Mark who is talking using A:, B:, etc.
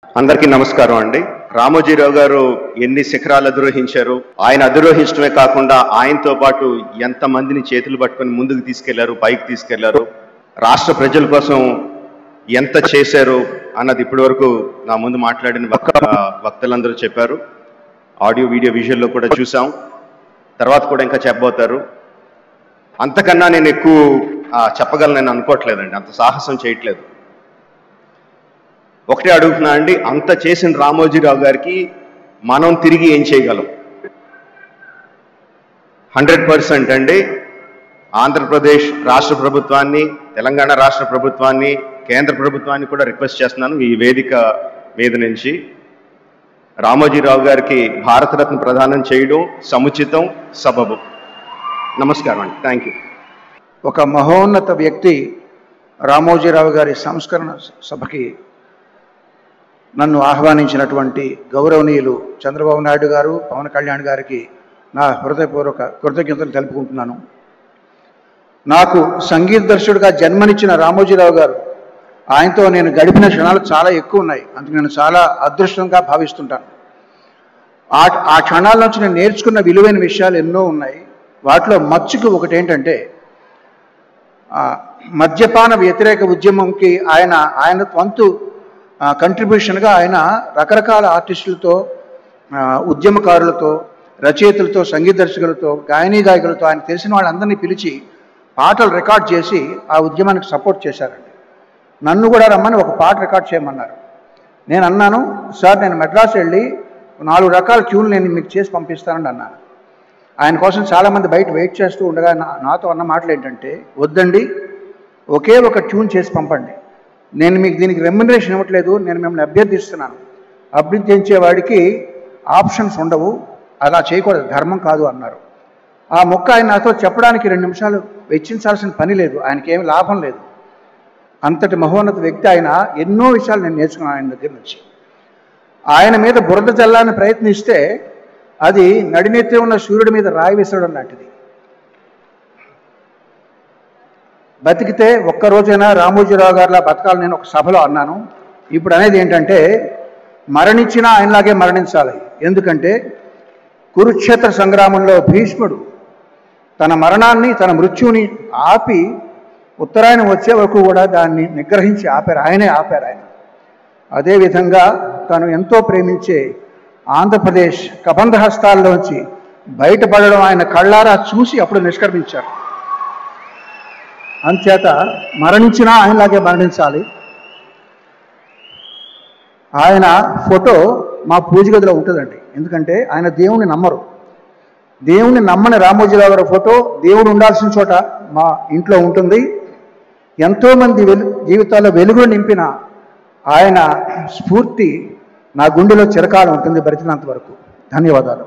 A: అందరికీ నమస్కారం అండి. రామోజీరావు గారు ఎన్ని శిఖరాలు అధిరోహించారు. ఆయన అధిరోహించడమే కాకుండా ఆయనతో పాటు ఎంతమందిని చేతులు పట్టుకొని ముందుకు తీసుకెళ్లారు, పైకి తీసుకెళ్లారు, రాష్ట్ర ప్రజల కోసం ఎంత చేశారు అన్నది ఇప్పటి వరకు నా ముందు మాట్లాడిన వక్తలందరూ చెప్పారు. ఆడియో వీడియో విజువల్లో కూడా చూసాం, తర్వాత కూడా ఇంకా చెప్పబోతారు. అంతకన్నా నేను ఎక్కువ చెప్పగలను అనుకోవట్లేదండి, అంత సాహసం చేయట్లేదు. ఒకటే అడుగుతున్నా అండి, అంత చేసిన రామోజీరావు గారికి మనం తిరిగి ఏం చేయగలం? 100% అండి. ఆంధ్రప్రదేశ్ రాష్ట్ర ప్రభుత్వాన్ని, తెలంగాణ రాష్ట్ర ప్రభుత్వాన్ని, కేంద్ర ప్రభుత్వాన్ని కూడా రిక్వెస్ట్ చేస్తున్నాను ఈ వేదిక మీద నుంచి, రామోజీరావు గారికి భారతరత్న ప్రదానం చేయడం సముచితం, సబబు. నమస్కారం అండి. Thank you.
B: ఒక మహోన్నత వ్యక్తి రామోజీరావు గారి సంస్కరణ సభకి నన్ను ఆహ్వానించినటువంటి గౌరవనీయులు చంద్రబాబు నాయుడు గారు, పవన్ కళ్యాణ్ గారికి నా హృదయపూర్వక కృతజ్ఞతలు తెలుపుకుంటున్నాను. నాకు సంగీత దర్శకుడిగా జన్మనిచ్చిన రామోజీరావు గారు, ఆయనతో నేను గడిపిన క్షణాలు చాలా ఎక్కువ ఉన్నాయి. అందుకు నేను చాలా అదృష్టంగా భావిస్తుంటాను. ఆ క్షణాల నుంచి నేను నేర్చుకున్న విలువైన విషయాలు ఎన్నో ఉన్నాయి. వాటిలో మచ్చుకు ఒకటి ఏంటంటే, మద్యపాన వ్యతిరేక ఉద్యమంకి ఆయన వంతు కంట్రిబ్యూషన్గా ఆయన రకరకాల ఆర్టిస్టులతో, ఉద్యమకారులతో, రచయితలతో, సంగీత దర్శకులతో, గాయకులతో, ఆయన తెలిసిన వాళ్ళందరినీ పిలిచి పాటలు రికార్డ్ చేసి ఆ ఉద్యమానికి సపోర్ట్ చేశారండి. నన్ను కూడా రమ్మని ఒక పాట రికార్డ్ చేయమన్నారు. నేను అన్నాను, సార్ నేను మెడ్రాస్ వెళ్ళి 4 రకాల ట్యూన్లు నేను మీకు చేసి పంపిస్తానని అన్నాను. ఆయన కోసం చాలామంది బయట వెయిట్ చేస్తూ ఉండగా నాతో అన్న మాటలు ఏంటంటే, వద్దండి, ఒకే ఒక ట్యూన్ చేసి పంపండి, నేను మీకు దీనికి రెమ్యునరేషన్ ఇవ్వట్లేదు, నేను మిమ్మల్ని అభ్యర్థిస్తున్నాను, అభ్యర్థించేవాడికి ఆప్షన్స్ ఉండవు, అలా చేయకూడదు, ధర్మం కాదు అన్నారు. ఆ మొక్క ఆయన నాతో చెప్పడానికి 2 నిమిషాలు వెచ్చించాల్సిన పని లేదు, ఆయనకి ఏమి లాభం లేదు. అంతటి మహోన్నత వ్యక్తి ఆయన. ఎన్నో విషయాలు నేను నేర్చుకున్నాను ఆయన దగ్గర నుంచి. ఆయన మీద బురద జల్లాలని ప్రయత్నిస్తే అది నడినెత్తి ఉన్న సూర్యుడి మీద రాయి విసరడం లాంటిది. బతికితే ఒక్కరోజైనా రామోజీరావు గారిలా బతకాలని నేను ఒక సభలో అన్నాను. ఇప్పుడు అనేది ఏంటంటే, మరణించినా ఆయనలాగే మరణించాలి. ఎందుకంటే కురుక్షేత్ర సంగ్రామంలో భీష్ముడు తన మరణాన్ని, తన మృత్యుని ఆపి ఉత్తరాయణం వచ్చే వరకు కూడా దాన్ని నిగ్రహించి ఆపారు. ఆయనే ఆపారు ఆయన. అదేవిధంగా తను ఎంతో ప్రేమించే ఆంధ్రప్రదేశ్ కబంధ హస్తాల్లోంచి బయటపడడం ఆయన కళ్ళారా చూసి అప్పుడు నిష్క్రమించారు. అంచేత మరణించినా ఆయనలాగే మరణించాలి. ఆయన ఫోటో మా పూజ గదిలో ఉంటుందండి. ఎందుకంటే ఆయన దేవుణ్ణి నమ్మరు. దేవుణ్ణి నమ్మని రామోజీరావు గారి ఫోటో దేవుడు ఉండాల్సిన చోట మా ఇంట్లో ఉంటుంది. ఎంతోమంది జీవితాల్లో వెలుగులు నింపిన ఆయన స్ఫూర్తి నా గుండెలో చిరకాలం ఉంటుంది, బ్రతికినంత వరకు. ధన్యవాదాలు.